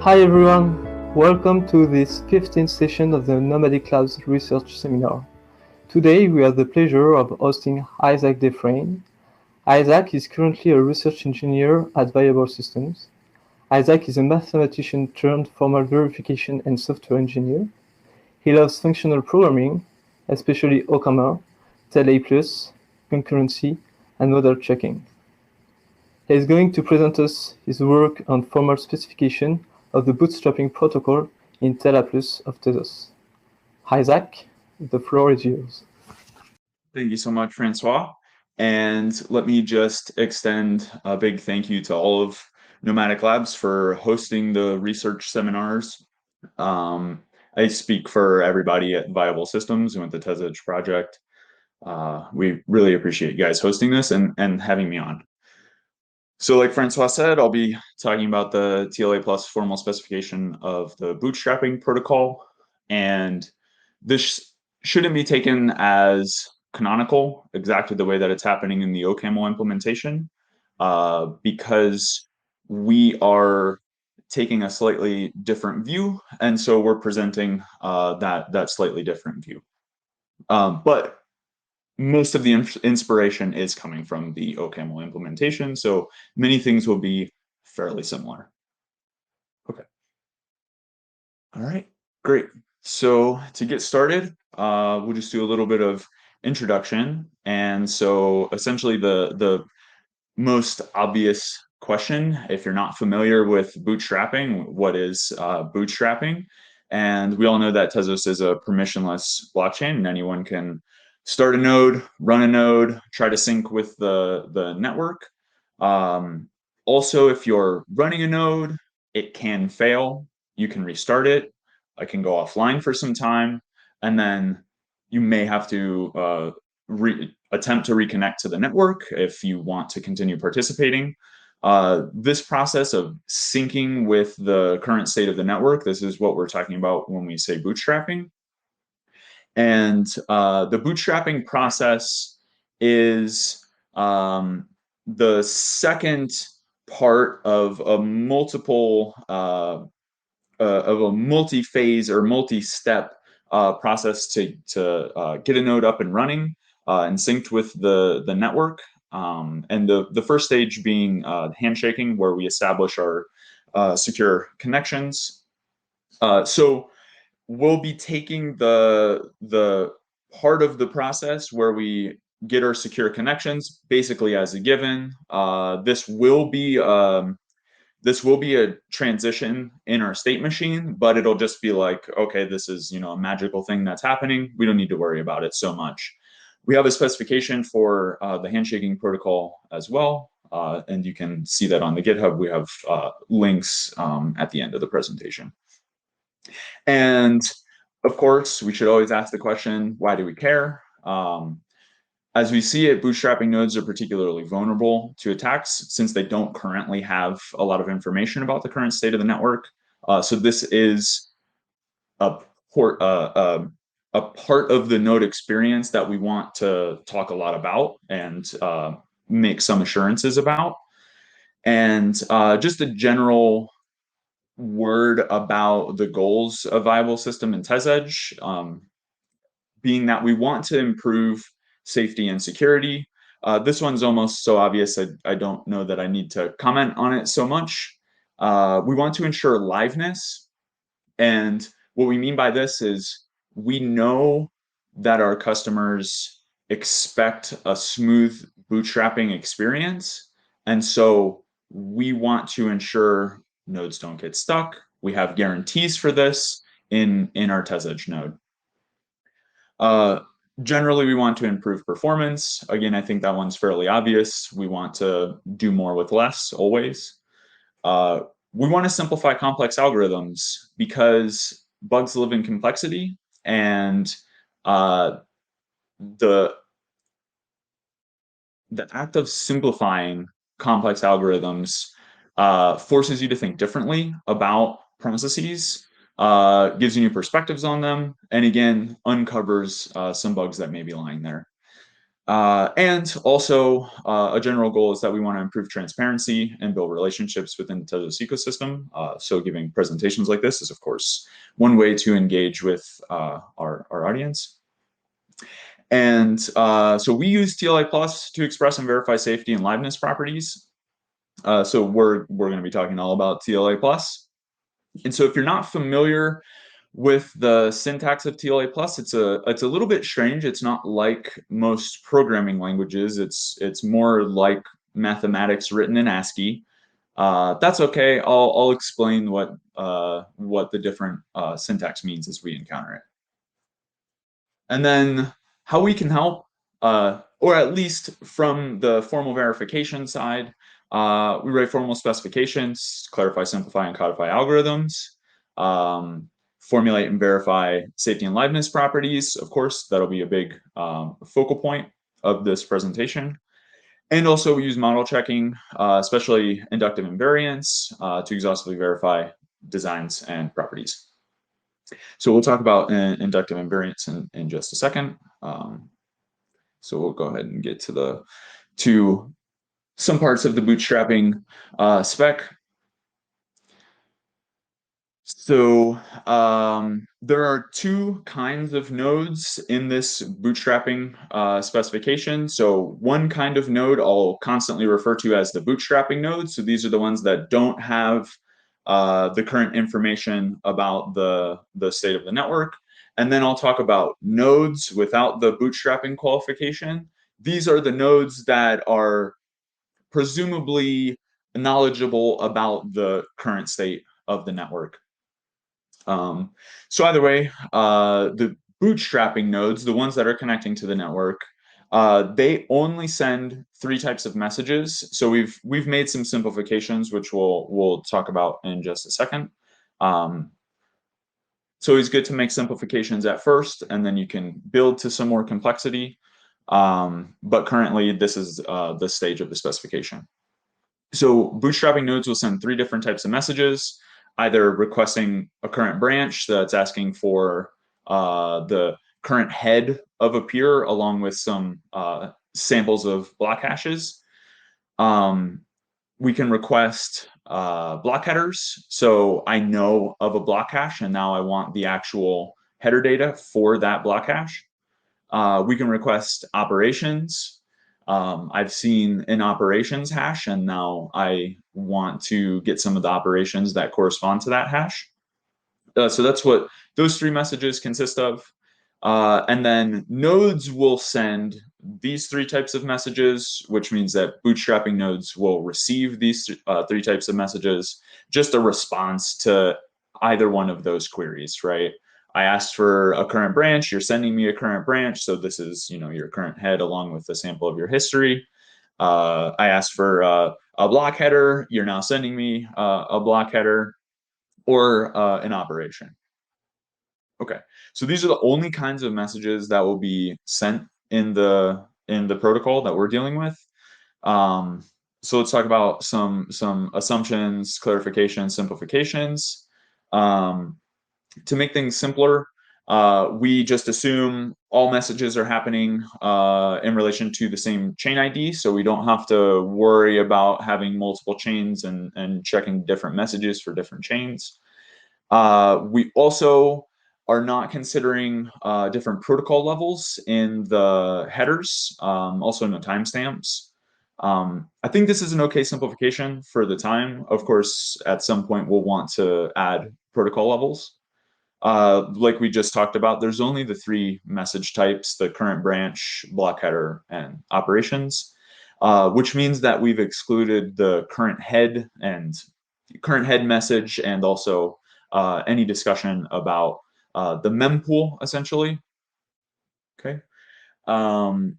Hi everyone, welcome to this 15th session of the Nomadic Labs Research Seminar. Today we have the pleasure of hosting Isaac DeFrain. Isaac is currently a research engineer at Variable Systems. Isaac is a mathematician turned formal verification and software engineer. He loves functional programming, especially OCaml, TLA+, concurrency, and model checking. He is going to present us his work on formal specification of the bootstrapping protocol in TLA+ of Tezos. Isaac, the floor is yours. Thank you so much, Francois. And let me just extend a big thank you to all of Nomadic Labs for hosting the research seminars. I speak for everybody at Viable Systems and with the Tezos project. We really appreciate you guys hosting this and having me on. So like Francois said, I'll be talking about the TLA plus formal specification of the bootstrapping protocol. And this shouldn't be taken as canonical, exactly the way that it's happening in the OCaml implementation, because we are taking a slightly different view. And so we're presenting that slightly different view. But most of the inspiration is coming from the OCaml implementation, so many things will be fairly similar. Okay. All right, great. So to get started, we'll just do a little bit of introduction. And so essentially the most obvious question, if you're not familiar with bootstrapping, what is bootstrapping? And we all know that Tezos is a permissionless blockchain and anyone can start a node, run a node, try to sync with the network. Also, if you're running a node, it can fail. You can restart it. I can go offline for some time, and then you may have to attempt to reconnect to the network if you want to continue participating. This process of syncing with the current state of the network, this is what we're talking about when we say bootstrapping. And the bootstrapping process is the second part of a multi-phase or multi-step process to get a node up and running and synced with the network. And the first stage being handshaking, where we establish our secure connections. So we'll be taking the part of the process where we get our secure connections basically as a given. This will be a transition in our state machine, but it'll just be like, okay, this is a magical thing that's happening. We don't need to worry about it so much. We have a specification for the handshaking protocol as well, and you can see that on the GitHub. We have links at the end of the presentation. And of course, we should always ask the question, why do we care? As we see it, bootstrapping nodes are particularly vulnerable to attacks since they don't currently have a lot of information about the current state of the network. So this is a part of the node experience that we want to talk a lot about and make some assurances about. And just a general word about the goals of Viable System and Tezos, being that we want to improve safety and security. This one's almost so obvious, I don't know that I need to comment on it so much. We want to ensure liveness. And what we mean by this is we know that our customers expect a smooth bootstrapping experience. And so we want to ensure nodes don't get stuck. We have guarantees for this in our Tezos node. Generally, we want to improve performance. Again, I think that one's fairly obvious. We want to do more with less, always. We want to simplify complex algorithms because bugs live in complexity, and the act of simplifying complex algorithms forces you to think differently about processes, gives you new perspectives on them, and again, uncovers some bugs that may be lying there. And also, a general goal is that we want to improve transparency and build relationships within the Tezos ecosystem. So giving presentations like this is, of course, one way to engage with our audience. And so we use TLA Plus to express and verify safety and liveness properties. So we're going to be talking all about TLA Plus. And so if you're not familiar with the syntax of TLA plus, it's a little bit strange. It's not like most programming languages. It's more like mathematics written in ASCII. That's okay. I'll explain what the different syntax means as we encounter it. And then how we can help, or at least from the formal verification side, we write formal specifications, clarify, simplify, and codify algorithms, formulate and verify safety and liveness properties. Of course, that'll be a big focal point of this presentation. And also we use model checking, especially inductive invariance, to exhaustively verify designs and properties. So we'll talk about inductive invariance in just a second. So we'll go ahead and get to some parts of the bootstrapping spec. So there are two kinds of nodes in this bootstrapping specification. So one kind of node I'll constantly refer to as the bootstrapping node. So these are the ones that don't have the current information about the state of the network. And then I'll talk about nodes without the bootstrapping qualification. These are the nodes that are presumably knowledgeable about the current state of the network. So either way, the bootstrapping nodes, the ones that are connecting to the network, they only send three types of messages. So we've made some simplifications, which we'll talk about in just a second. So it's good to make simplifications at first, and then you can build to some more complexity. But currently, this is the stage of the specification. So bootstrapping nodes will send three different types of messages, either requesting a current branch that's asking for the current head of a peer along with some samples of block hashes. We can request block headers. So I know of a block hash and now I want the actual header data for that block hash. We can request operations. I've seen an operations hash, and now I want to get some of the operations that correspond to that hash. So that's what those three messages consist of. And then nodes will send these three types of messages, which means that bootstrapping nodes will receive these three types of messages, just a response to either one of those queries, right? I asked for a current branch, you're sending me a current branch, so this is, your current head along with a sample of your history. I asked for a block header, you're now sending me a block header or an operation. Okay, so these are the only kinds of messages that will be sent in the protocol that we're dealing with. So let's talk about some assumptions, clarifications, simplifications. To make things simpler, we just assume all messages are happening in relation to the same chain ID, so we don't have to worry about having multiple chains and checking different messages for different chains. We also are not considering different protocol levels in the headers, also no timestamps. I think this is an okay simplification for the time. Of course, at some point we'll want to add protocol levels. Like we just talked about, there's only the three message types, the current branch, block header, and operations, which means that we've excluded the current head message and also any discussion about the mempool, essentially. Okay. The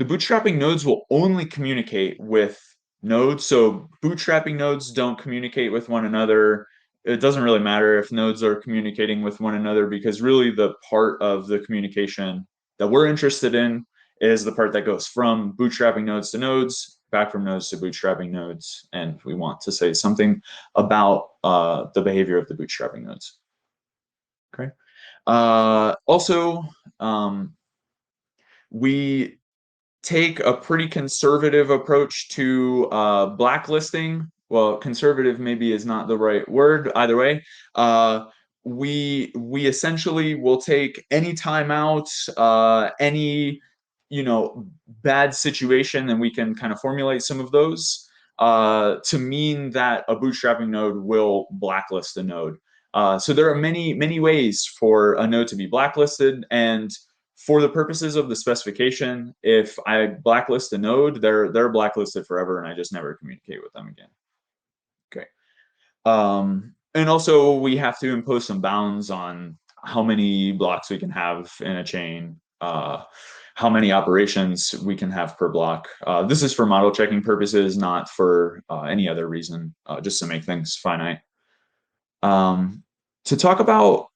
bootstrapping nodes will only communicate with nodes. So bootstrapping nodes don't communicate with one another. It doesn't really matter if nodes are communicating with one another because really the part of the communication that we're interested in is the part that goes from bootstrapping nodes to nodes, back from nodes to bootstrapping nodes. And we want to say something about the behavior of the bootstrapping nodes. Okay. Also, we take a pretty conservative approach to blacklisting. Well, conservative maybe is not the right word. Either way, we essentially will take any timeout, any bad situation, and we can kind of formulate some of those to mean that a bootstrapping node will blacklist a node. So there are many ways for a node to be blacklisted, and for the purposes of the specification, if I blacklist a node, they're blacklisted forever, and I just never communicate with them again. Okay. And also we have to impose some bounds on how many blocks we can have in a chain, how many operations we can have per block. This is for model checking purposes, not for any other reason, just to make things finite. To talk about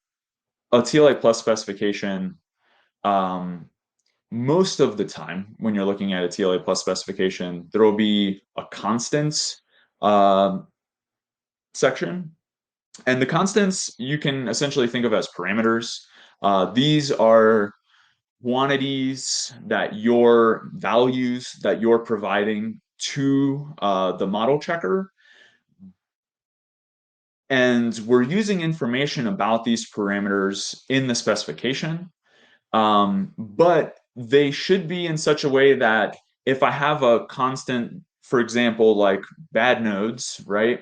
a TLA plus specification, most of the time when you're looking at a TLA plus specification, there will be a constants section. And the constants you can essentially think of as parameters. These are quantities that your values that you're providing to the model checker. And we're using information about these parameters in the specification. But they should be in such a way that if I have a constant, for example, like bad nodes, right?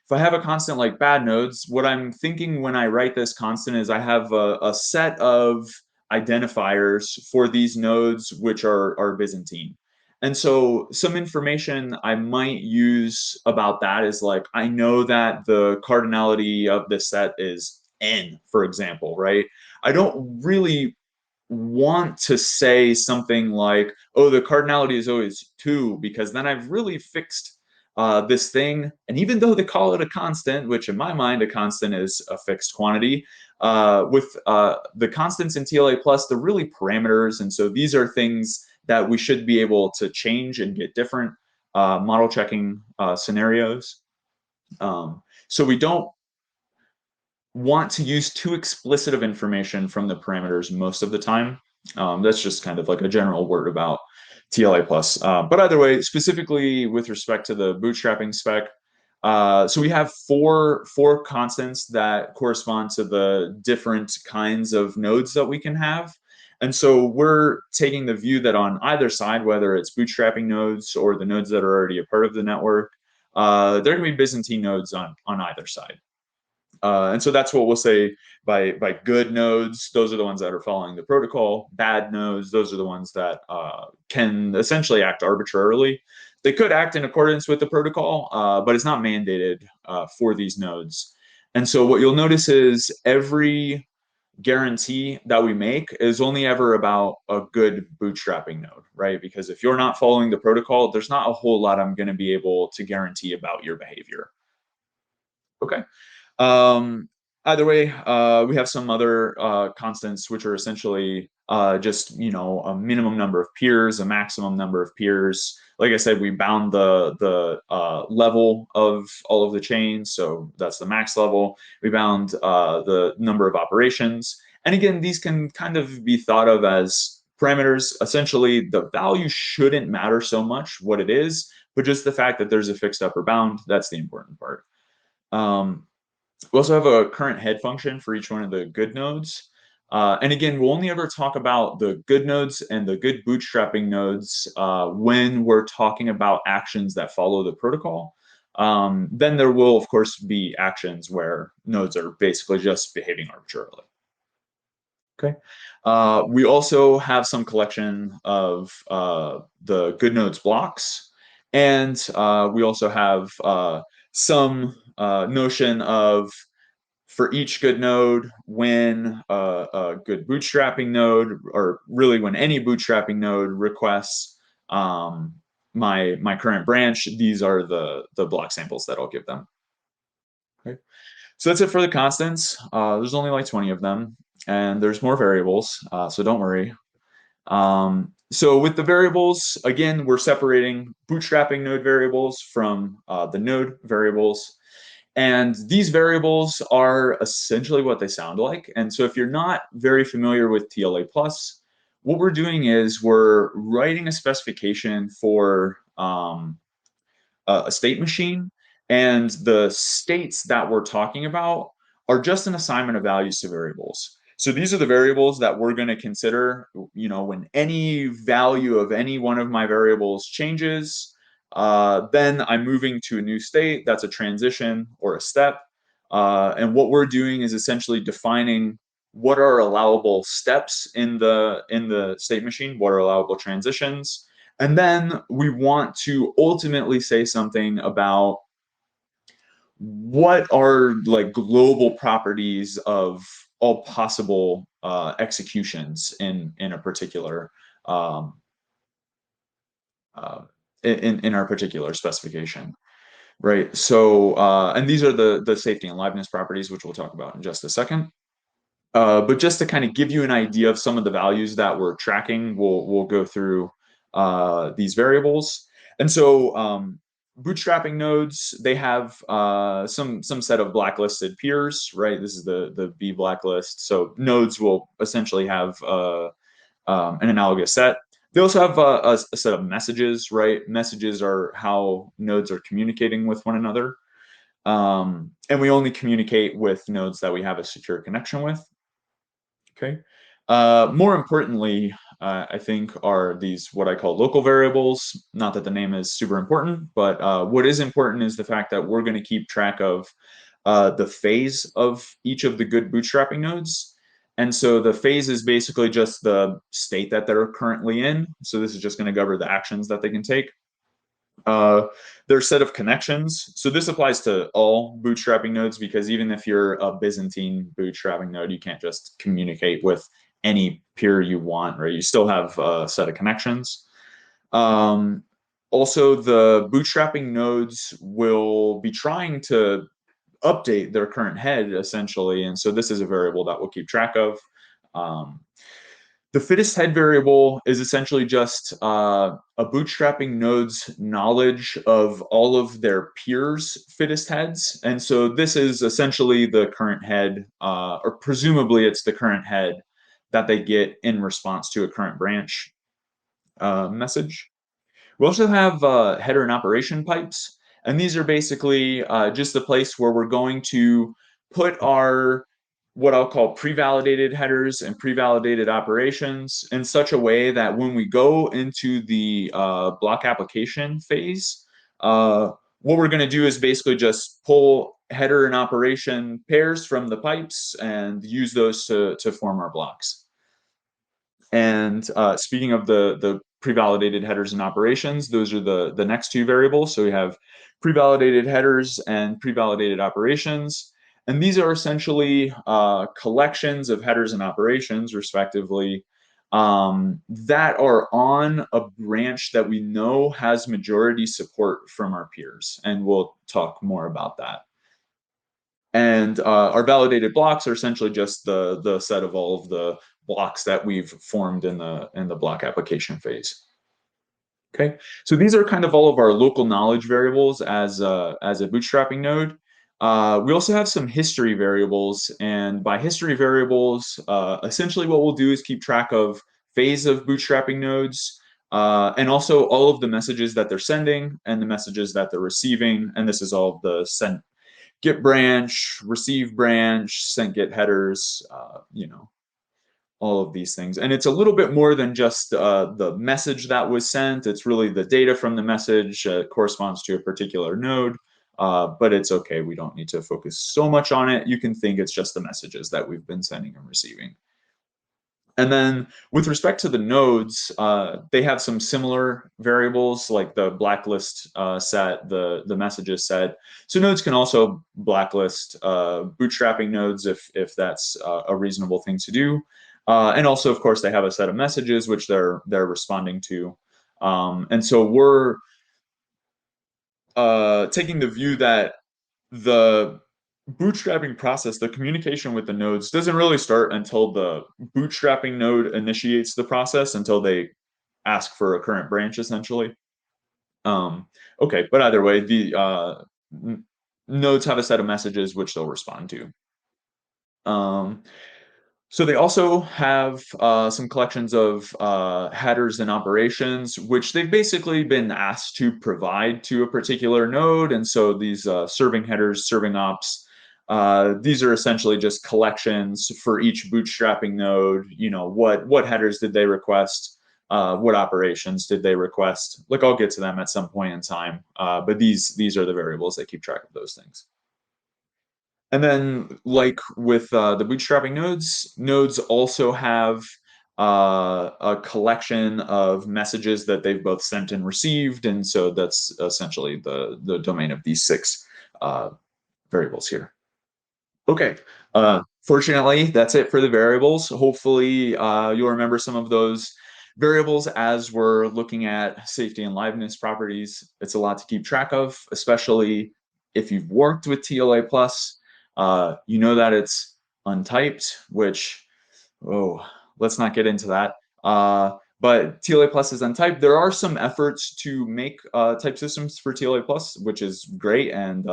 If I have a constant like bad nodes, what I'm thinking when I write this constant is I have a set of identifiers for these nodes which are Byzantine. And so some information I might use about that is like, I know that the cardinality of this set is n, for example, right? I don't really want to say something like, oh, the cardinality is always 2, because then I've really fixed this thing. And even though they call it a constant, which in my mind, a constant is a fixed quantity, with the constants in TLA plus, they're really parameters. And so these are things that we should be able to change and get different model checking scenarios. So we don't want to use too explicit of information from the parameters most of the time. That's just kind of like a general word about TLA plus. But either way, specifically with respect to the bootstrapping spec, so we have four constants that correspond to the different kinds of nodes that we can have. And so we're taking the view that on either side, whether it's bootstrapping nodes or the nodes that are already a part of the network, there can be Byzantine nodes on either side. And so that's what we'll say by good nodes. Those are the ones that are following the protocol. Bad nodes, those are the ones that can essentially act arbitrarily. They could act in accordance with the protocol, but it's not mandated for these nodes. And so what you'll notice is every guarantee that we make is only ever about a good bootstrapping node, right? Because if you're not following the protocol, there's not a whole lot I'm going to be able to guarantee about your behavior. Okay. Um, Either way, we have some other constants which are essentially just a minimum number of peers, a maximum number of peers. Like I said, we bound the level of all of the chains, so that's the max level. We bound the number of operations, and again, these can kind of be thought of as parameters. Essentially, the value shouldn't matter so much what it is, but just the fact that there's a fixed upper bound, that's the important part. We also have a current head function for each one of the good nodes. And again, we'll only ever talk about the good nodes and the good bootstrapping nodes when we're talking about actions that follow the protocol. Then there will, of course, be actions where nodes are basically just behaving arbitrarily. Okay. We also have some collection of the good nodes blocks. And we also have some notion of, for each good node, when a good bootstrapping node, or really when any bootstrapping node requests my current branch, these are the block samples that I'll give them. Okay. So that's it for the constants. There's only like 20 of them, and there's more variables, so don't worry. So with the variables, again, we're separating bootstrapping node variables from the node variables. And these variables are essentially what they sound like. And so if you're not very familiar with TLA+, what we're doing is we're writing a specification for a state machine, and the states that we're talking about are just an assignment of values to variables. So these are the variables that we're going to consider, when any value of any one of my variables changes, then I'm moving to a new state. That's a transition or a step. And what we're doing is essentially defining what are allowable steps in the state machine, what are allowable transitions, and then we want to ultimately say something about what are like global properties of all possible executions in a particular um, uh, in our particular specification, right? So and these are the safety and liveness properties, which we'll talk about in just a second. But just to kind of give you an idea of some of the values that we're tracking, we'll go through these variables. And so bootstrapping nodes, they have some set of blacklisted peers, right? This is the B blacklist. So nodes will essentially have an analogous set. They also have a set of messages, right? Messages are how nodes are communicating with one another. And we only communicate with nodes that we have a secure connection with. Okay. More importantly, I think are these what I call local variables. Not that the name is super important, but what is important is the fact that we're going to keep track of the phase of each of the good bootstrapping nodes. And so the phase is basically just the state that they're currently in. So this is just going to govern the actions that they can take. Their set of connections. So this applies to all bootstrapping nodes, because even if you're a Byzantine bootstrapping node, you can't just communicate with any peer you want, right? You still have a set of connections. Also, the bootstrapping nodes will be trying to update their current head, essentially. And so this is a variable that we'll keep track of. The fittest head variable is essentially just a bootstrapping node's knowledge of all of their peers' fittest heads. And so this is essentially the current head, or presumably it's the current head that they get in response to a current branch message. We also have header and operation pipes, and these are basically just the place where we're going to put our what I'll call pre-validated headers and pre-validated operations in such a way that when we go into the block application phase, what we're going to do is basically just pull header and operation pairs from the pipes and use those to form our blocks. And speaking of the pre-validated headers and operations, those are the next two variables. So we have pre-validated headers and pre-validated operations. And these are essentially collections of headers and operations, respectively, that are on a branch that we know has majority support from our peers. And we'll talk more about that. And our validated blocks are essentially just the set of all of the blocks that we've formed in the block application phase. Okay, so these are kind of all of our local knowledge variables as a bootstrapping node. We also have some history variables, and by history variables, essentially what we'll do is keep track of phase of bootstrapping nodes, and also all of the messages that they're sending and the messages that they're receiving. And this is all of the send get branch, receive branch, send get headers, all of these things. And it's a little bit more than just the message that was sent. It's really the data from the message corresponds to a particular node, but it's okay. We don't need to focus so much on it. You can think it's just the messages that we've been sending and receiving. And then with respect to the nodes, they have some similar variables like the blacklist set, the messages set. So nodes can also blacklist bootstrapping nodes if that's a reasonable thing to do. And also, of course, they have a set of messages which they're responding to. And so we're taking the view that the bootstrapping process, the communication with the nodes, doesn't really start until the bootstrapping node initiates the process, until they ask for a current branch, essentially. Okay, but either way, the nodes have a set of messages which they'll respond to. So they also have some collections of headers and operations, which they've basically been asked to provide to a particular node. And so these serving headers, serving ops, these are essentially just collections for each bootstrapping node. You know, what headers did they request? What operations did they request? Like I'll get to them at some point in time. But these are the variables that keep track of those things. And then, like with the bootstrapping nodes also have a collection of messages that they've both sent and received, and so that's essentially the domain of these six uh, variables here. Okay. Fortunately, that's it for the variables. Hopefully, you'll remember some of those variables as we're looking at safety and liveness properties. It's a lot to keep track of, especially if you've worked with TLA plus. You know that it's untyped, which, oh, let's not get into that. But TLA plus is untyped. There are some efforts to make type systems for TLA plus, which is great, and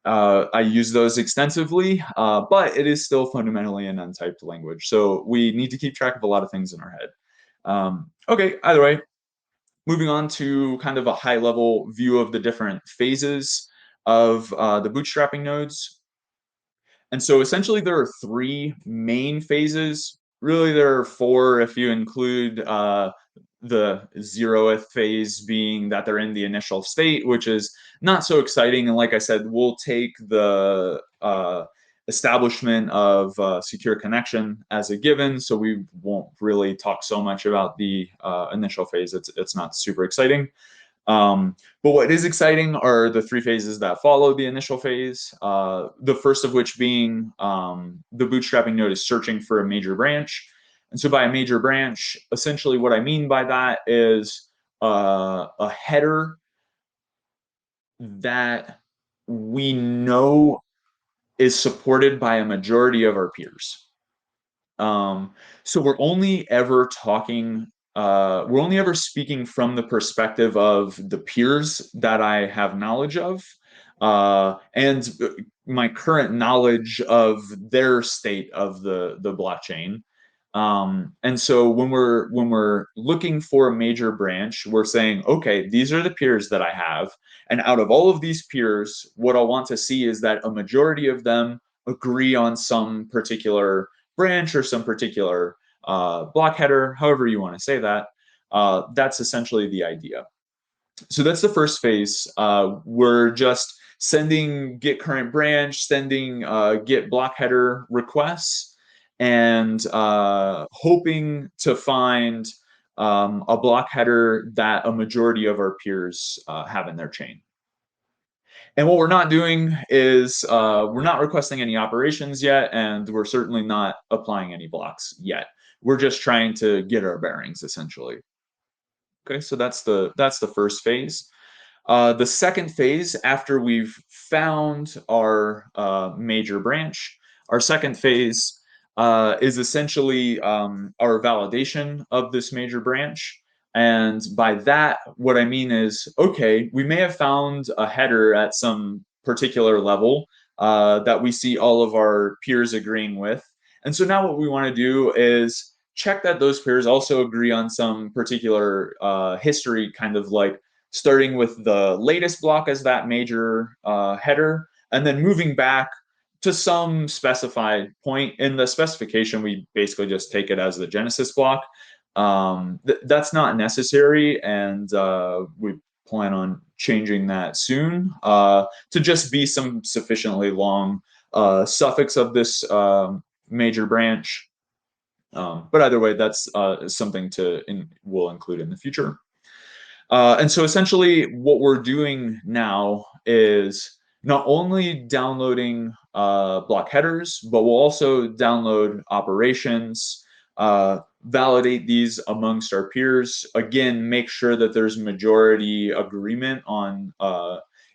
I use those extensively, but it is still fundamentally an untyped language. So we need to keep track of a lot of things in our head. Okay, either way, moving on to kind of a high level view of the different phases of the bootstrapping nodes. And so essentially there are three main phases. Really, there are four if you include the 0th phase being that they're in the initial state, which is not so exciting. And like I said, we'll take the establishment of secure connection as a given. So we won't really talk so much about the initial phase. It's not super exciting. But what is exciting are the three phases that follow the initial phase. The first of which being the bootstrapping node is searching for a major branch. And so by a major branch, essentially what I mean by that is a header that we know is supported by a majority of our peers. So we're only ever speaking from the perspective of the peers that I have knowledge of, and my current knowledge of their state of the blockchain. And so when we're looking for a major branch, we're saying, okay, these are the peers that I have, and out of all of these peers, what I want to see is that a majority of them agree on some particular branch or some particular block header, however you want to say that. That's essentially the idea. So that's the first phase. We're just sending get current branch, sending get block header requests, and hoping to find a block header that a majority of our peers have in their chain. And what we're not doing is we're not requesting any operations yet, and we're certainly not applying any blocks yet. We're just trying to get our bearings, essentially. Okay, so that's the first phase. The second phase, after we've found our major branch, our second phase is essentially our validation of this major branch. And by that, what I mean is, okay, we may have found a header at some particular level that we see all of our peers agreeing with. And so now what we want to do is check that those peers also agree on some particular history, kind of like starting with the latest block as that major header, and then moving back to some specified point. In the specification, we basically just take it as the genesis block. That's not necessary, and we plan on changing that soon to just be some sufficiently long suffix of this major branch. But either way, that's something we'll include in the future. And so essentially what we're doing now is not only downloading block headers, but we'll also download operations, validate these amongst our peers. Again, make sure that there's majority agreement on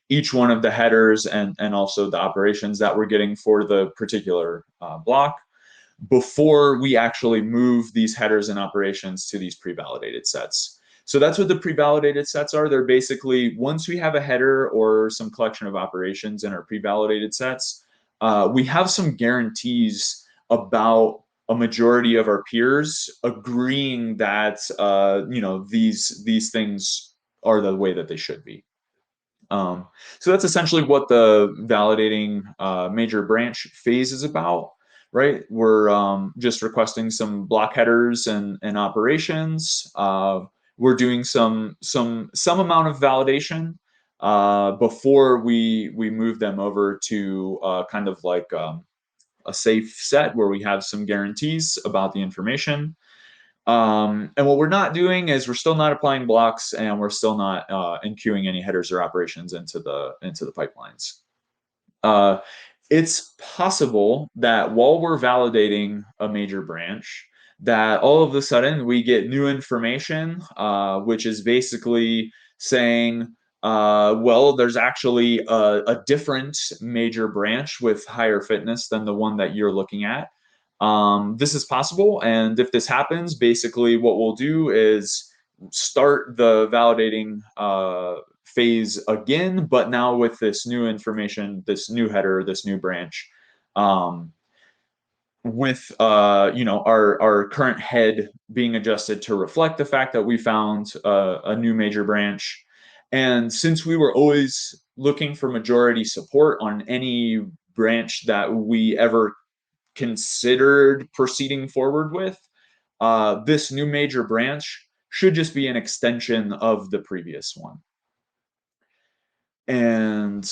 each one of the headers and also the operations that we're getting for the particular block before we actually move these headers and operations to these pre-validated sets. So that's what the pre-validated sets are. They're basically, once we have a header or some collection of operations in our pre-validated sets, we have some guarantees about a majority of our peers agreeing that these things are the way that they should be. So that's essentially what the validating major branch phase is about, right? We're just requesting some block headers and operations. We're doing some amount of validation before we move them over to kind of like a safe set where we have some guarantees about the information. And what we're not doing is we're still not applying blocks, and we're still not enqueuing any headers or operations into the pipelines. Uh, it's possible that while we're validating a major branch, that all of a sudden we get new information, which is basically saying, well, there's actually a different major branch with higher fitness than the one that you're looking at. This is possible, and if this happens, basically what we'll do is start the validating phase again, but now with this new information, this new header, this new branch, with our current head being adjusted to reflect the fact that we found a new major branch. And since we were always looking for majority support on any branch that we ever considered proceeding forward with, this new major branch should just be an extension of the previous one. And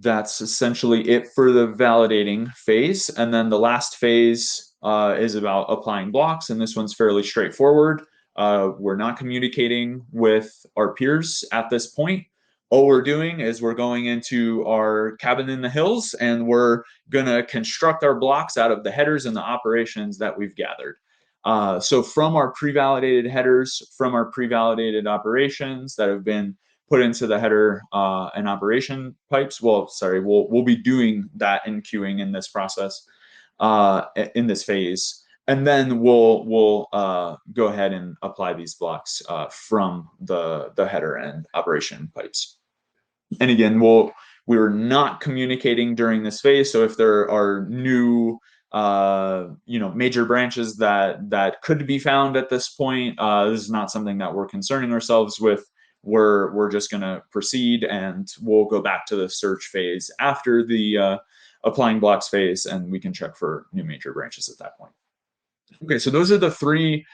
that's essentially it for the validating phase. And then the last phase is about applying blocks, and this one's fairly straightforward. We're not communicating with our peers at this point. All we're doing is we're going into our cabin in the hills, and we're going to construct our blocks out of the headers and the operations that we've gathered. So from our pre-validated headers, from our pre-validated operations that have been put into the header and operation pipes. Well, sorry, we'll be doing that in queuing in this process, in this phase, and then we'll go ahead and apply these blocks from the header and operation pipes. And again, we're not communicating during this phase. So if there are new major branches that could be found at this point, this is not something that we're concerning ourselves with. We're just going to proceed, and we'll go back to the search phase after the applying blocks phase, and we can check for new major branches at that point. Okay, so those are the three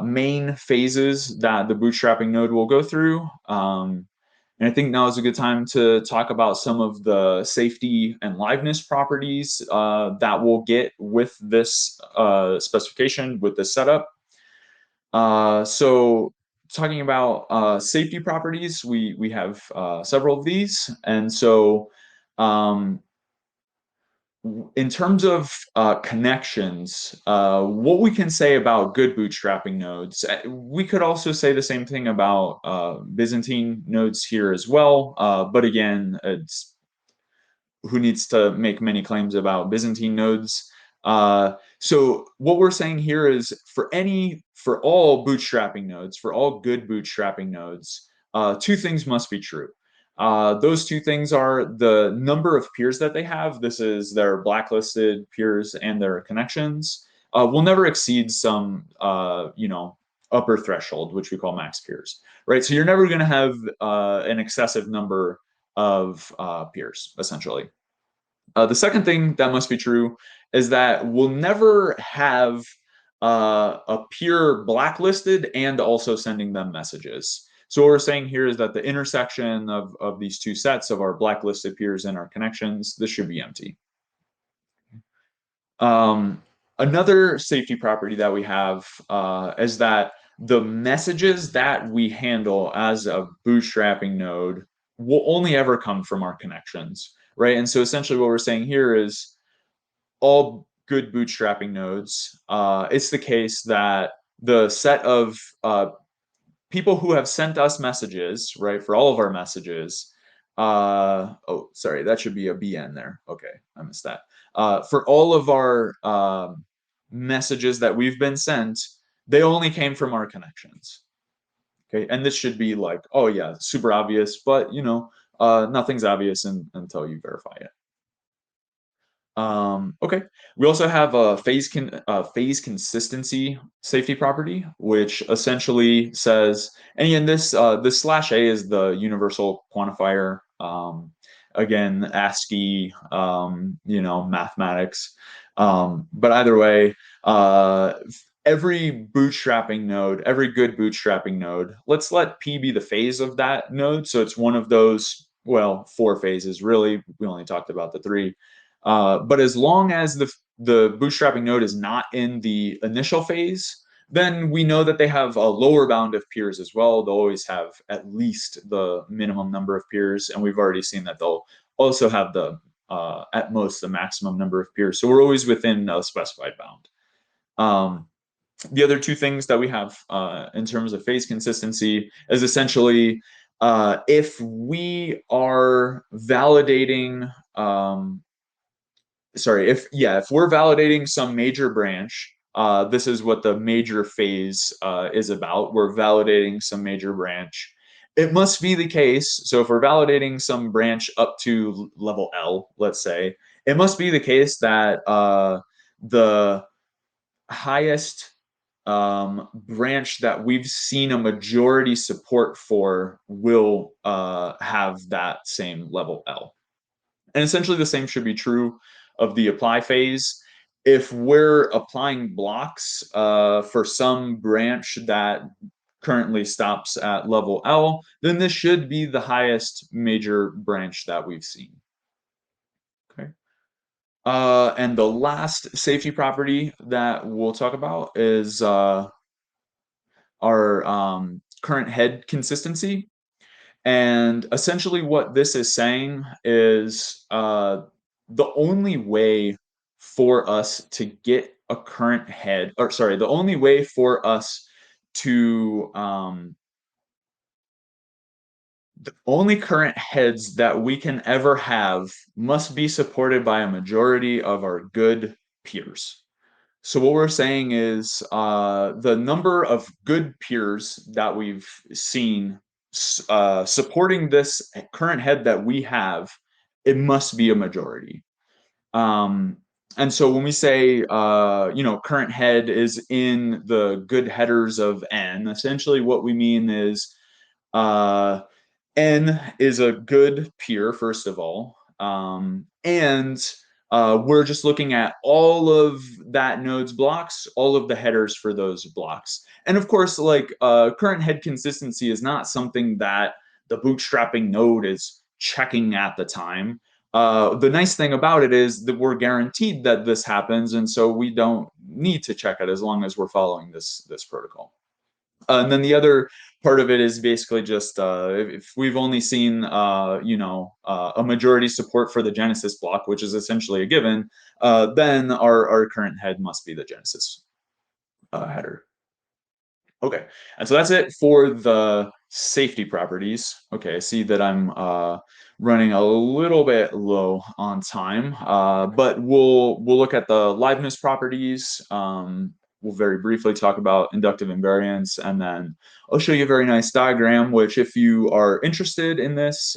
main phases that the bootstrapping node will go through. And I think now is a good time to talk about some of the safety and liveness properties that we'll get with this specification, with this setup. So talking about safety properties, we have several of these. And so in terms of connections, what we can say about good bootstrapping nodes, we could also say the same thing about Byzantine nodes here as well. But again, it's who needs to make many claims about Byzantine nodes. So what we're saying here is for all bootstrapping nodes, for all good bootstrapping nodes, two things must be true. Those two things are the number of peers that they have. This is their blacklisted peers and their connections. Will never exceed some, upper threshold, which we call max peers, right? So you're never going to have an excessive number of peers, essentially. The second thing that must be true is that we'll never have a peer blacklisted and also sending them messages. So what we're saying here is that the intersection of these two sets of our blacklisted peers and our connections, this should be empty. Another safety property that we have is that the messages that we handle as a bootstrapping node will only ever come from our connections, right? And so essentially what we're saying here is all good bootstrapping nodes, it's the case that the set of people who have sent us messages, right, for all of our messages, oh, sorry, that should be a BN there. Okay, I missed that. For all of our messages that we've been sent, they only came from our connections. Okay, and this should be like, oh yeah, super obvious, but nothing's obvious until you verify it. Okay. We also have a phase consistency safety property, which essentially says, and again, this slash a is the universal quantifier. Again, ASCII, mathematics. But either way, every bootstrapping node, every good bootstrapping node, let's let P be the phase of that node. So it's one of those, well, 4 phases, really. We only talked about the 3. But as long as the bootstrapping node is not in the initial phase, then we know that they have a lower bound of peers as well. They'll always have at least the minimum number of peers, and we've already seen that they'll also have the at most the maximum number of peers. So we're always within a specified bound. The other 2 things that we have in terms of phase consistency is essentially if we are validating if we're validating some major branch, this is what the major phase is about. We're validating some major branch. It must be the case. So if we're validating some branch up to level L, let's say, it must be the case that the highest branch that we've seen a majority support for will have that same level L. And essentially the same should be true of the apply phase. If we're applying blocks for some branch that currently stops at level L, then this should be the highest major branch that we've seen. Okay. And the last safety property that we'll talk about is our current head consistency. And essentially, what this is saying is the only way for us to get a current head, or sorry, the only way for us to the only current heads that we can ever have must be supported by a majority of our good peers. So what we're saying is the number of good peers that we've seen supporting this current head that we have, it must be a majority. And so when we say, current head is in the good headers of N, essentially what we mean is uh, N is a good peer, first of all. And we're just looking at all of that node's blocks, all of the headers for those blocks. And of course, current head consistency is not something that the bootstrapping node is checking at the time. The nice thing about it is that we're guaranteed that this happens, and so we don't need to check it as long as we're following this protocol. And then the other part of it is basically just if we've only seen a majority support for the Genesis block, which is essentially a given, then our current head must be the Genesis header. Okay, and so that's it for the safety properties. Okay, I see that I'm running a little bit low on time, but we'll look at the liveness properties. We'll very briefly talk about inductive invariance, and then I'll show you a very nice diagram, which if you are interested in this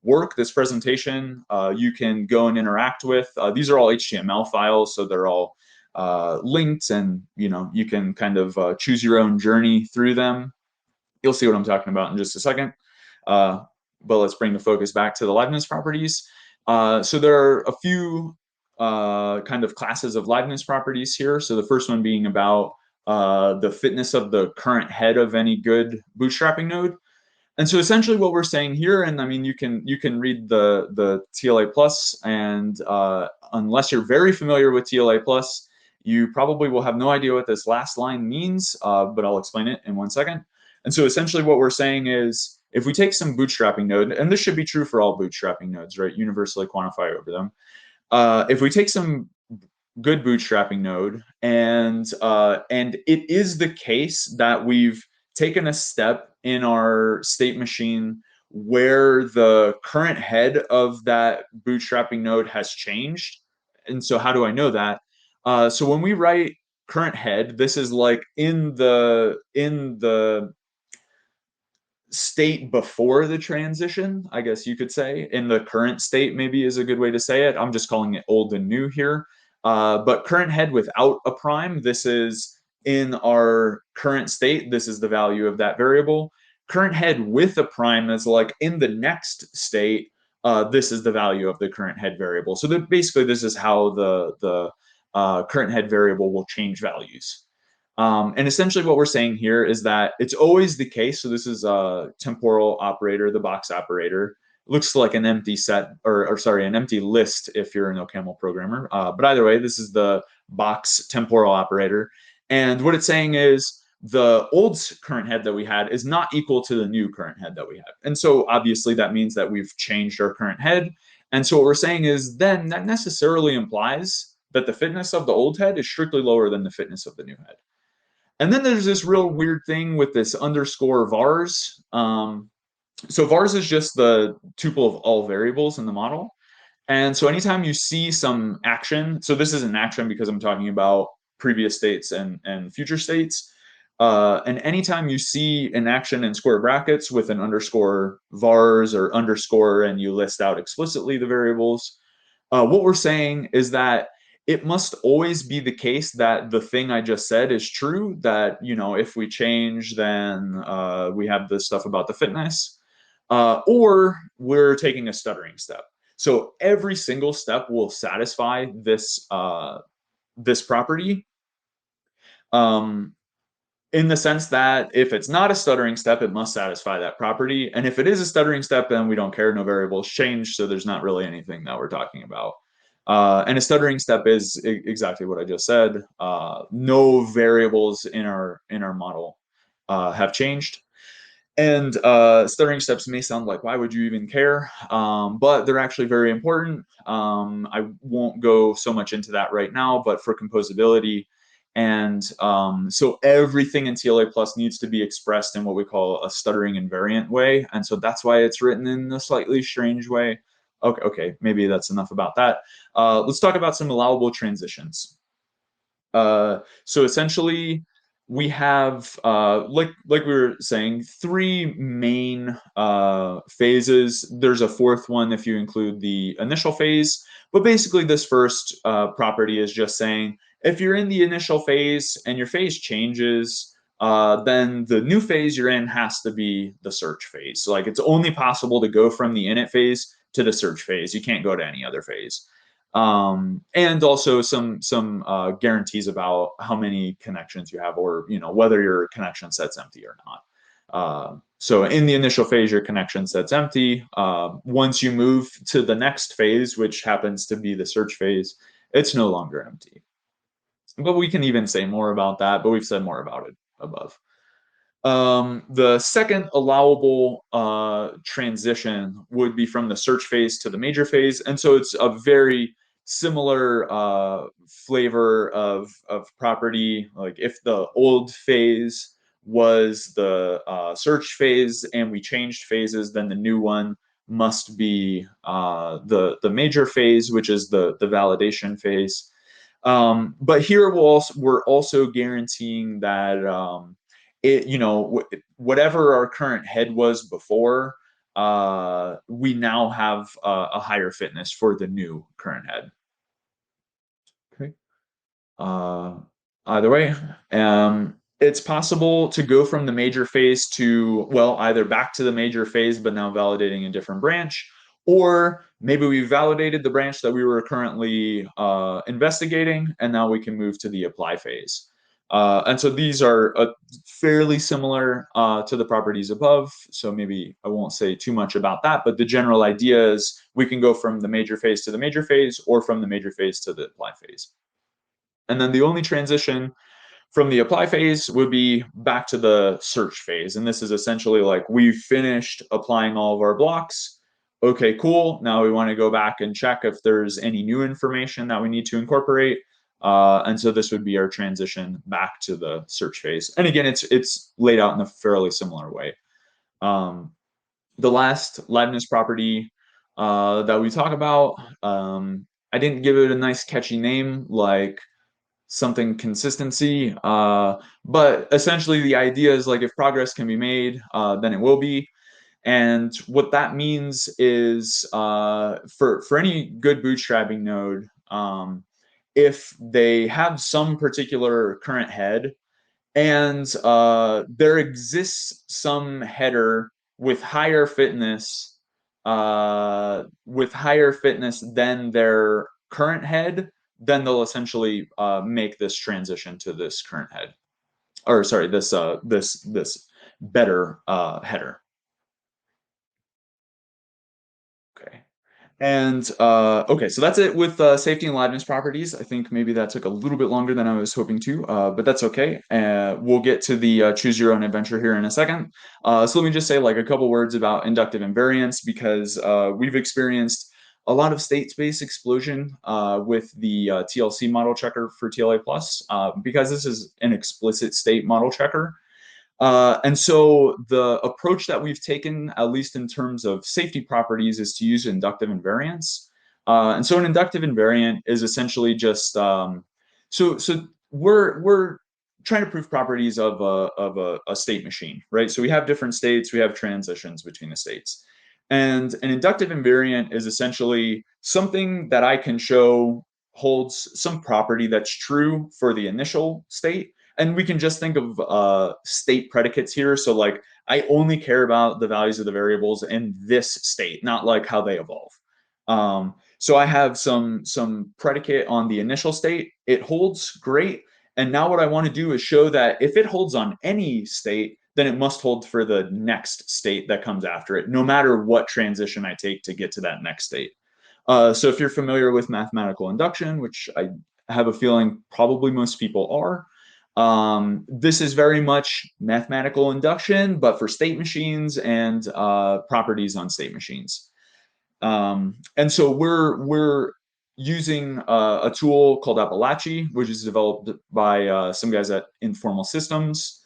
work, this presentation, you can go and interact with. These are all HTML files, so they're all linked, and you can kind of choose your own journey through them. You'll see what I'm talking about in just a second. But let's bring the focus back to the liveness properties. So there are a few kind of classes of liveness properties here. So the first one being about the fitness of the current head of any good bootstrapping node. And so essentially what we're saying here, and I mean, you can read the TLA plus, and unless you're very familiar with TLA plus, you probably will have no idea what this last line means, but I'll explain it in 1 second. And so essentially what we're saying is, if we take some bootstrapping node, and this should be true for all bootstrapping nodes, right? Universally quantify over them. If we take some good bootstrapping node, and it is the case that we've taken a step in our state machine where the current head of that bootstrapping node has changed. And so how do I know that? So when we write current head, this is like in the state before the transition, I guess you could say. In the current state, maybe is a good way to say it. I'm just calling it old and new here. But current head without a prime, this is in our current state. This is the value of that variable. Current head with a prime is like in the next state. This is the value of the current head variable. So that basically, this is how the current head variable will change values. And essentially what we're saying here is that it's always the case. So this is a temporal operator, the box operator. It looks like an empty set, or sorry, an empty list if you're an OCaml programmer. But either way, this is the box temporal operator. And what it's saying is the old current head that we had is not equal to the new current head that we have. And so obviously that means that we've changed our current head. And so what we're saying is then that necessarily implies that the fitness of the old head is strictly lower than the fitness of the new head. And then there's this real weird thing with this underscore vars. So vars is just the tuple of all variables in the model. And so anytime you see some action, so this is an action because I'm talking about previous states and future states. And anytime you see an action in square brackets with an underscore vars or underscore and you list out explicitly the variables, what we're saying is that it must always be the case that the thing I just said is true, that, if we change, then we have this stuff about the fitness, or we're taking a stuttering step. So every single step will satisfy this property. In the sense that if it's not a stuttering step, it must satisfy that property. And if it is a stuttering step, then we don't care. No variables change. So there's not really anything that we're talking about. And a stuttering step is exactly what I just said. No variables in our model have changed. And stuttering steps may sound like, why would you even care? But they're actually very important. I won't go so much into that right now, but for composability. And so everything in TLA plus needs to be expressed in what we call a stuttering invariant way. And so that's why it's written in a slightly strange way. Okay, maybe that's enough about that. Let's talk about some allowable transitions. So essentially, we have, like we were saying, three main phases. There's a fourth one if you include the initial phase. But basically, this first property is just saying, if you're in the initial phase and your phase changes, then the new phase you're in has to be the search phase. So like it's only possible to go from the init phase to the search phase. You can't go to any other phase. And also some guarantees about how many connections you have, or whether your connection set's empty or not. So in the initial phase, your connection set's empty. Once you move to the next phase, which happens to be the search phase, it's no longer empty. But we can even say more about that, but we've said more about it above. The second allowable transition would be from the search phase to the major phase. And so it's a very similar flavor of property. Like if the old phase was the search phase and we changed phases, then the new one must be the major phase, which is the validation phase. But here we're also guaranteeing that whatever our current head was before, we now have a higher fitness for the new current head. Okay. Either way, it's possible to go from the major phase to, well, either back to the major phase, but now validating a different branch, or maybe we validated the branch that we were currently investigating, and now we can move to the apply phase. And so these are fairly similar to the properties above. So maybe I won't say too much about that, but the general idea is we can go from the major phase to the major phase, or from the major phase to the apply phase. And then the only transition from the apply phase would be back to the search phase. And this is essentially like we've finished applying all of our blocks. Okay, cool. Now we want to go back and check if there's any new information that we need to incorporate. And so this would be our transition back to the search phase. And again, it's laid out in a fairly similar way. The last Leibniz property that we talk about, I didn't give it a nice catchy name like something consistency. But essentially the idea is like if progress can be made, then it will be. And what that means is for any good bootstrapping node, if they have some particular current head and there exists some header with higher fitness than their current head, then they'll essentially make this transition to this current head, or sorry, this better header. Okay. And okay, so that's it with safety and liveness properties. I think maybe that took a little bit longer than I was hoping to, but that's okay. We'll get to the choose your own adventure here in a second. So let me just say like a couple words about inductive invariance, because we've experienced a lot of state space explosion with the TLC model checker for TLA plus, because this is an explicit state model checker. And so the approach that we've taken, at least in terms of safety properties, is to use inductive invariance. And so an inductive invariant is essentially just so we're trying to prove properties of a state machine, right? So we have different states, we have transitions between the states. And an inductive invariant is essentially something that I can show holds some property that's true for the initial state, and we can just think of state predicates here. So like I only care about the values of the variables in this state, not like how they evolve. So I have some predicate on the initial state. It holds, great. And now what I want to do is show that if it holds on any state, then it must hold for the next state that comes after it, no matter what transition I take to get to that next state. So if you're familiar with mathematical induction, which I have a feeling probably most people are, this is very much mathematical induction, but for state machines and properties on state machines. And so we're using a tool called Appalachian, which is developed by some guys at Informal Systems.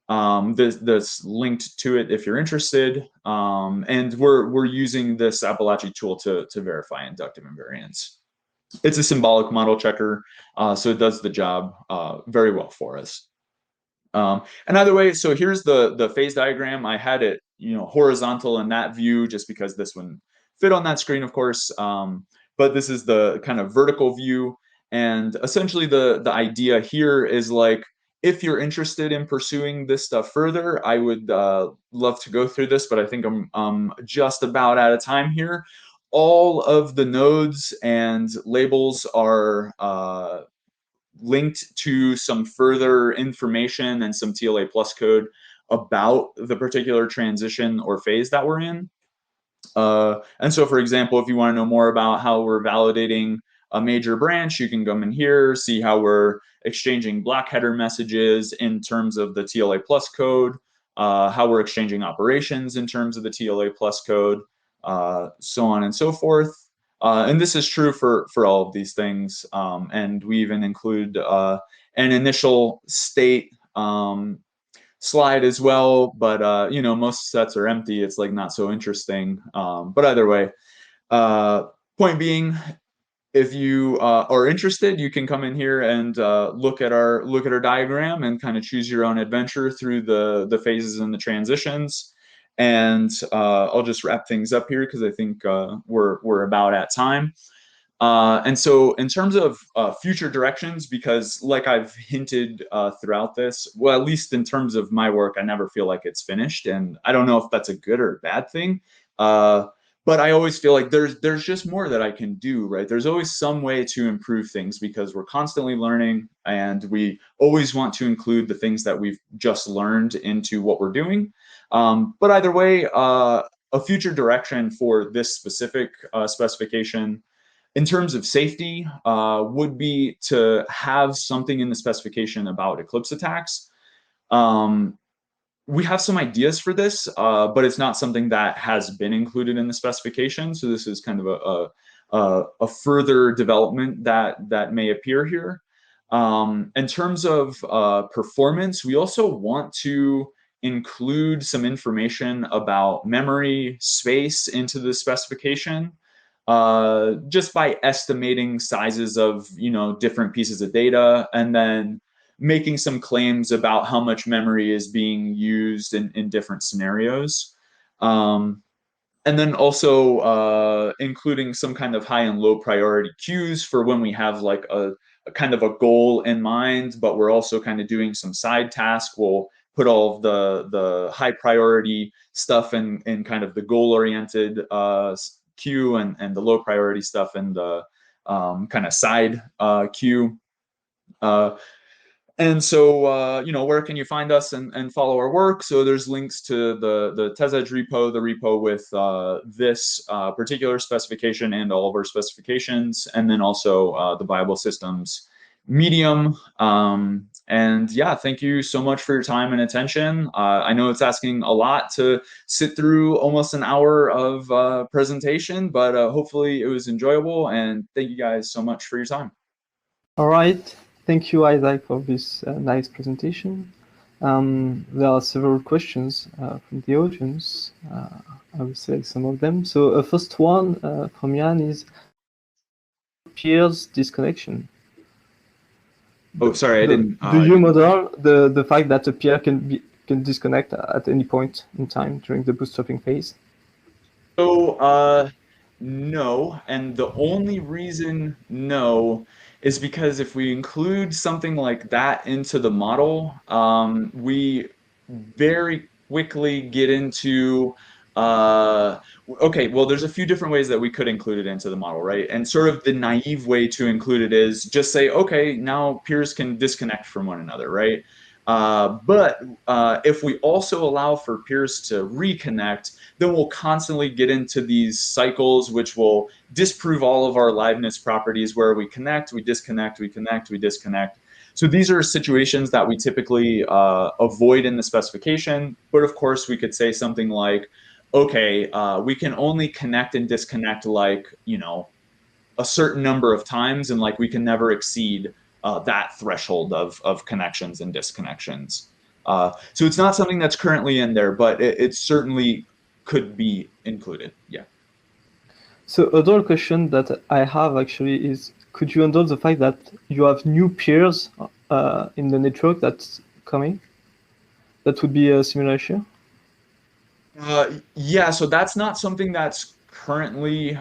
That's linked to it if you're interested. And we're using this Appalachian tool to verify inductive invariance. It's a symbolic model checker, so it does the job very well for us. And either way, so here's the phase diagram. I had it, horizontal in that view just because this one fit on that screen, of course. But this is the kind of vertical view. And essentially the idea here is like, if you're interested in pursuing this stuff further, I would love to go through this, but I think I'm just about out of time here. All of the nodes and labels are linked to some further information and some TLA plus code about the particular transition or phase that we're in. And so, for example, if you want to know more about how we're validating a major branch, you can come in here, see how we're exchanging block header messages in terms of the TLA plus code, how we're exchanging operations in terms of the TLA plus code, so on and so forth. And this is true for all of these things. And we even include an initial state slide as well, but most sets are empty. It's like not so interesting. But either way, point being, if you are interested, you can come in here and look at our diagram and kind of choose your own adventure through the phases and the transitions. And I'll just wrap things up here because I think we're about at time. And so in terms of future directions, because like I've hinted throughout this, well, at least in terms of my work, I never feel like it's finished. And I don't know if that's a good or bad thing. But I always feel like there's just more that I can do, right? There's always some way to improve things because we're constantly learning and we always want to include the things that we've just learned into what we're doing. But either way, a future direction for this specific specification in terms of safety would be to have something in the specification about Eclipse attacks. We have some ideas for this, but it's not something that has been included in the specification. So this is kind of a further development that may appear here. In terms of performance, we also want to include some information about memory space into the specification. just by estimating sizes of, different pieces of data, and then making some claims about how much memory is being used in different scenarios. And then also including some kind of high and low priority queues for when we have like a kind of a goal in mind, but we're also kind of doing some side task. We'll put all of the high priority stuff in kind of the goal oriented queue, and the low priority stuff in the kind of side queue. And so, where can you find us and follow our work? So there's links to the Tezos repo, the repo with this particular specification and all of our specifications, and then also the Bible Systems Medium. And yeah, thank you so much for your time and attention. I know it's asking a lot to sit through almost an hour of presentation, but hopefully it was enjoyable. And thank you guys so much for your time. All right. Thank you, Isaac, for this nice presentation. There are several questions from the audience. I will select some of them. So first one from Jan is peers disconnection. Oh, sorry, I didn't. Do you model the fact that a peer can disconnect at any point in time during the bootstrapping phase? So no, and the only reason no is because if we include something like that into the model, we very quickly get into okay, well, there's a few different ways that we could include it into the model, right? And sort of the naive way to include it is just say, okay, now peers can disconnect from one another, right? But if we also allow for peers to reconnect, then we'll constantly get into these cycles which will disprove all of our liveness properties, where we connect, we disconnect, we connect, we disconnect. So these are situations that we typically avoid in the specification. But of course, we could say something like, okay, we can only connect and disconnect like, a certain number of times, and like we can never exceed that threshold of connections and disconnections. So it's not something that's currently in there, but it certainly could be included. Yeah. So another question that I have actually is, could you handle the fact that you have new peers in the network that's coming? That would be a similar issue? Yeah, so that's not something that's currently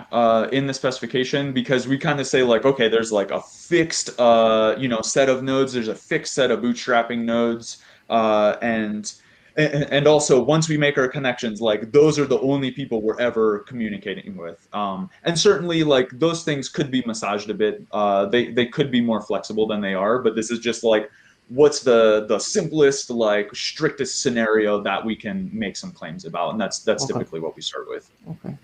in the specification, because we kind of say like, okay, there's like a fixed set of nodes, there's a fixed set of bootstrapping nodes, and also once we make our connections, like those are the only people we're ever communicating with. And certainly like those things could be massaged a bit. They could be more flexible than they are, but this is just like what's the simplest, like strictest scenario that we can make some claims about, and that's Okay. typically what we start with. Okay.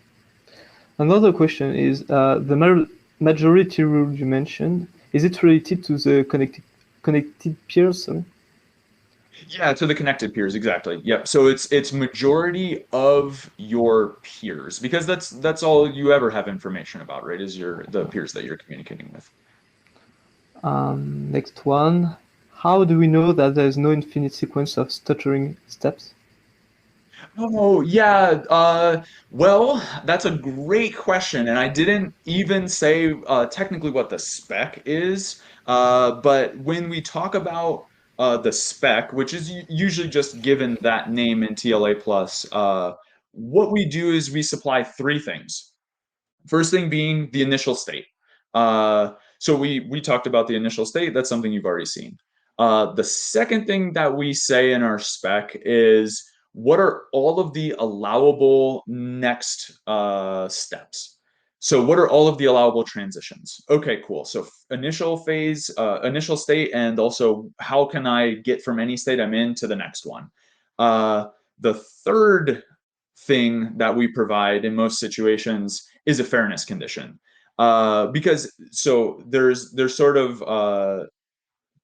Another question is the majority rule you mentioned. Is it related to the connected peers? Sorry? Yeah, to the connected peers, exactly. Yep. So it's majority of your peers, because that's all you ever have information about, right? Is the peers that you're communicating with. Next one. How do we know that there is no infinite sequence of stuttering steps? Oh, yeah. Well, that's a great question. And I didn't even say technically what the spec is. But when we talk about the spec, which is usually just given that name in TLA plus, what we do is we supply three things. First thing being the initial state. So we talked about the initial state. That's something you've already seen. The second thing that we say in our spec is what are all of the allowable next steps. So what are all of the allowable transitions? Okay, cool. So initial phase, initial state, and also how can I get from any state I'm in to the next one? The third thing that we provide in most situations is a fairness condition. Because so there's sort of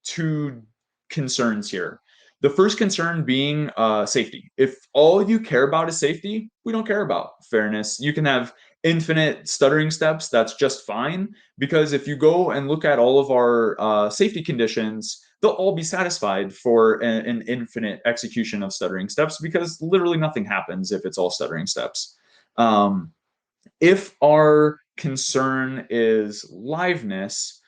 two concerns here. The first concern being safety. If all you care about is safety, we don't care about fairness. You can have infinite stuttering steps. That's just fine. Because if you go and look at all of our safety conditions, they'll all be satisfied for an infinite execution of stuttering steps, because literally nothing happens if it's all stuttering steps. If our concern is liveness,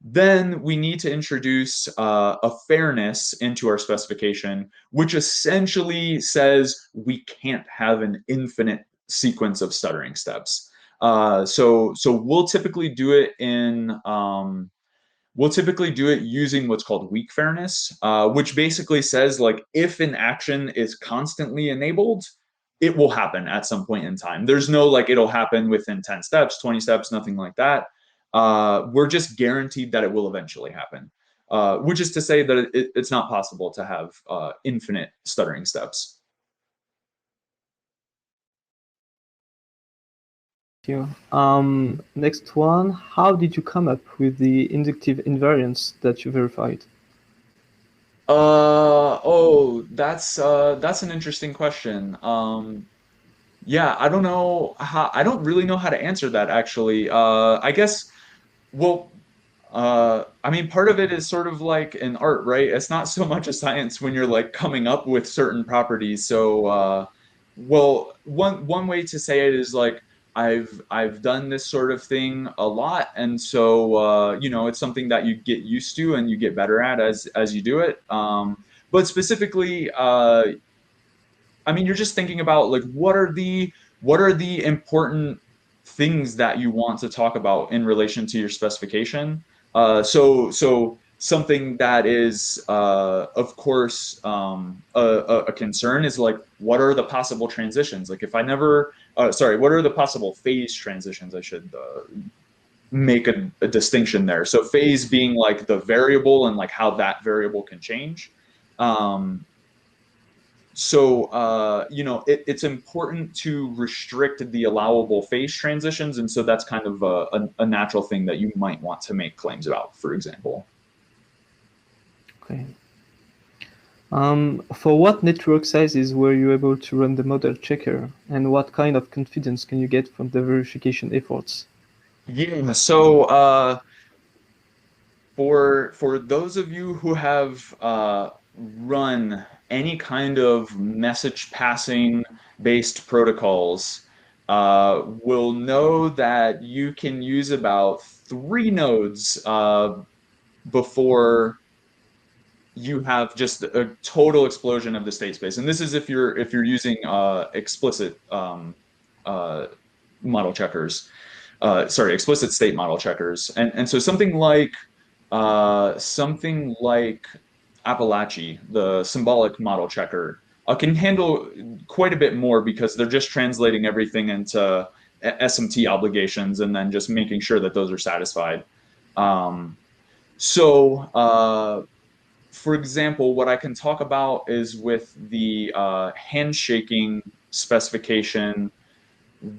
then we need to introduce a fairness into our specification, which essentially says we can't have an infinite sequence of stuttering steps. So we'll typically do it using what's called weak fairness, which basically says like if an action is constantly enabled, it will happen at some point in time. There's no like it'll happen within 10 steps, 20 steps, nothing like that. We're just guaranteed that it will eventually happen, which is to say that it's not possible to have infinite stuttering steps. Thank you. Next one, how did you come up with the inductive invariance that you verified? That's an interesting question. Yeah, I don't really know how to answer that actually. I guess, well, I mean, part of it is sort of like an art, right? It's not so much a science when you're like coming up with certain properties. So, well, one way to say it is like I've done this sort of thing a lot, and so it's something that you get used to and you get better at as you do it. But specifically, I mean, you're just thinking about like what are the important things that you want to talk about in relation to your specification. So something that is, of course, a concern is like what are the possible transitions? Like if I never, sorry, what are the possible phase transitions? I should make a distinction there. So phase being like the variable and like how that variable can change. Um, it's important to restrict the allowable phase transitions, and so that's kind of a natural thing that you might want to make claims about, for example. Okay. For what network sizes were you able to run the model checker, and what kind of confidence can you get from the verification efforts? Yeah, so for those of you who have run any kind of message passing based protocols, will know that you can use about 3 nodes before you have just a total explosion of the state space. And this is if you're using explicit uh, model checkers. Sorry, explicit state model checkers. And so something like Appalachian, the symbolic model checker, can handle quite a bit more because they're just translating everything into SMT obligations and then just making sure that those are satisfied. Um, so, for example, what I can talk about is with the handshaking specification.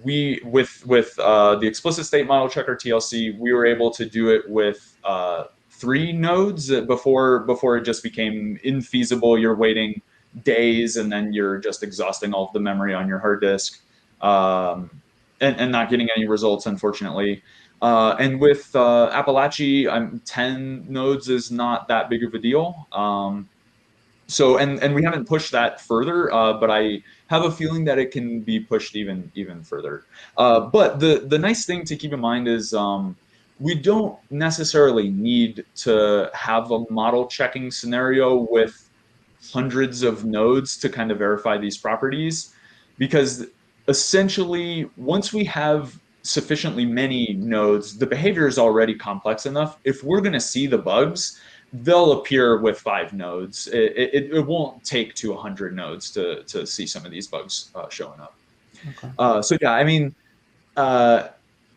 With the explicit state model checker TLC, we were able to do it with 3 nodes before it just became infeasible. You're waiting days and then you're just exhausting all of the memory on your hard disk, um, and not getting any results, unfortunately. And with Appalachian, 10 nodes is not that big of a deal. And we haven't pushed that further, but I have a feeling that it can be pushed even further. But the nice thing to keep in mind is we don't necessarily need to have a model checking scenario with hundreds of nodes to kind of verify these properties, because essentially once we have sufficiently many nodes, the behavior is already complex enough. If we're going to see the bugs, they'll appear with 5 nodes. It won't take to 100 nodes to see some of these bugs showing up. Okay. So yeah, I mean, uh,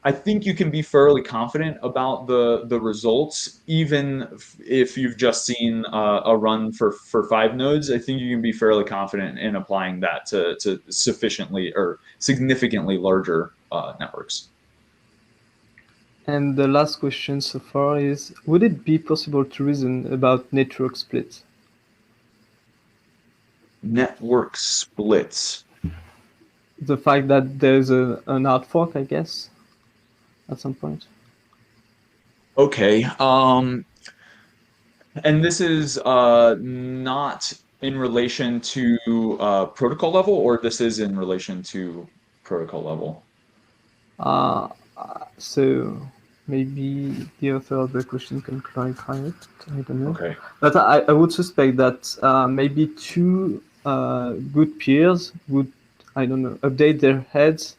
I think you can be fairly confident about the results, even if you've just seen a run for 5 nodes. I think you can be fairly confident in applying that to sufficiently or significantly larger networks. And the last question so far is, would it be possible to reason about network split? Network splits. The fact that there's an hard fork, I guess, at some point. Okay. And this is not in relation to protocol level, or this is in relation to protocol level? Uh, So maybe the author of the question can clarify it. I don't know. Okay. But I would suspect that maybe two good peers would, I don't know, update their heads,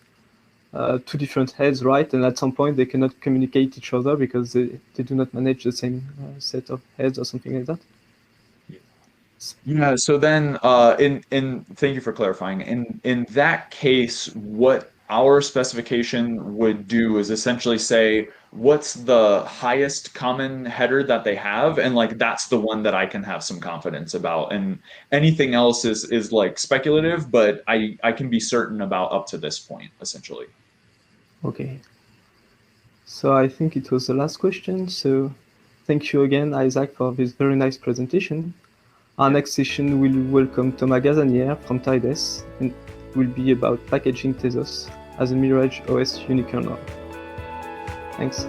two different heads, right? And at some point they cannot communicate each other because they do not manage the same set of heads or something like that. Yeah, so then in thank you for clarifying. In that case, what our specification would do is essentially say what's the highest common header that they have, and like that's the one that I can have some confidence about. And anything else is like speculative, but I can be certain about up to this point, essentially. Okay. So I think it was the last question. So thank you again, Isaac, for this very nice presentation. Our next session will welcome Thomas Gazanière from Tezos and will be about packaging Tezos as a Mirage OS unique kernel. Thanks.